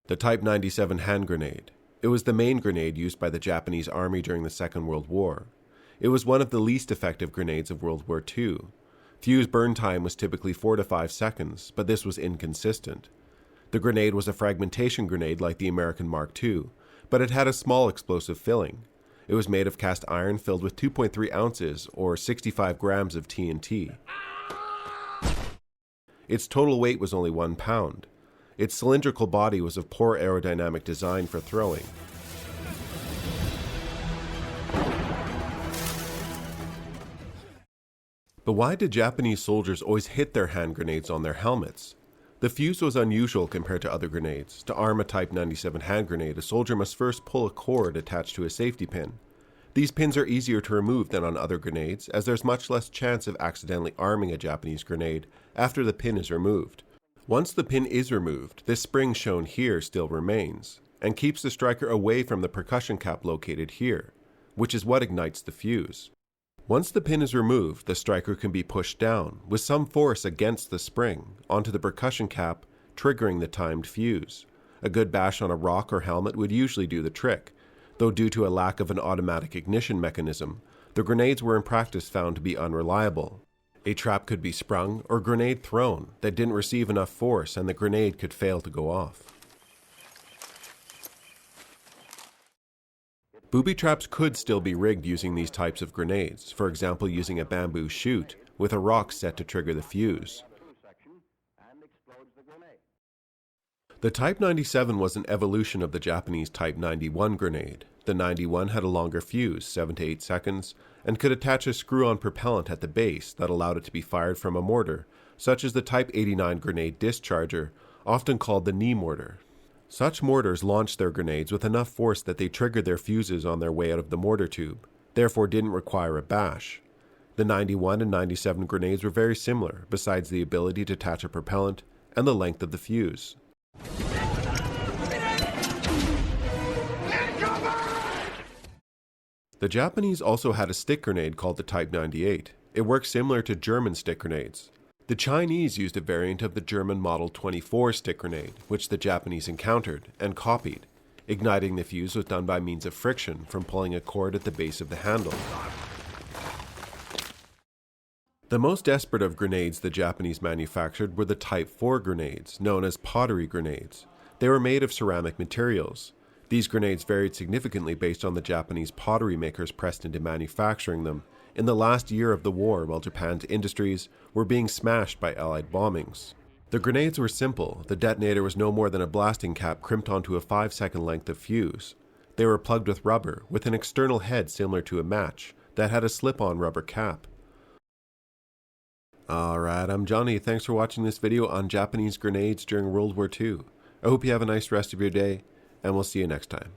The Type 97 hand grenade. It was the main grenade used by the Japanese Army during the Second World War. It was one of the least effective grenades of World War II. Fuse burn time was typically 4 to 5 seconds, but this was inconsistent. The grenade was a fragmentation grenade like the American Mark II, but it had a small explosive filling. It was made of cast iron filled with 2.3 ounces or 65 grams of TNT. Its total weight was only 1 pound. Its cylindrical body was of poor aerodynamic design for throwing. But why did Japanese soldiers always hit their hand grenades on their helmets? The fuse was unusual compared to other grenades. To arm a Type 97 hand grenade, a soldier must first pull a cord attached to a safety pin. These pins are easier to remove than on other grenades, as there's much less chance of accidentally arming a Japanese grenade after the pin is removed. Once the pin is removed, this spring shown here still remains, and keeps the striker away from the percussion cap located here, which is what ignites the fuse. Once the pin is removed, the striker can be pushed down, with some force against the spring, onto the percussion cap, triggering the timed fuse. A good bash on a rock or helmet would usually do the trick, though due to a lack of an automatic ignition mechanism, the grenades were in practice found to be unreliable. A trap could be sprung or grenade thrown that didn't receive enough force and the grenade could fail to go off. Booby traps could still be rigged using these types of grenades, for example using a bamboo chute with a rock set to trigger the fuse. The Type 97 was an evolution of the Japanese Type 91 grenade. The 91 had a longer fuse, 7 to 8 seconds, and could attach a screw-on propellant at the base that allowed it to be fired from a mortar, such as the Type 89 grenade discharger, often called the knee mortar. Such mortars launched their grenades with enough force that they triggered their fuses on their way out of the mortar tube, therefore didn't require a bash. The 91 and 97 grenades were very similar, besides the ability to attach a propellant and the length of the fuse. The Japanese also had a stick grenade called the Type 98. It worked similar to German stick grenades. The Chinese used a variant of the German Model 24 stick grenade, which the Japanese encountered and copied. Igniting the fuse was done by means of friction from pulling a cord at the base of the handle. The most desperate of grenades the Japanese manufactured were the Type 4 grenades, known as Pottery grenades. They were made of ceramic materials. These grenades varied significantly based on the Japanese pottery makers pressed into manufacturing them in the last year of the war while Japan's industries were being smashed by Allied bombings. The grenades were simple. The detonator was no more than a blasting cap crimped onto a 5-second length of fuse. They were plugged with rubber, with an external head similar to a match, that had a slip-on rubber cap. Alright, I'm Johnny. Thanks for watching this video on Japanese grenades during World War II. I hope you have a nice rest of your day, and we'll see you next time.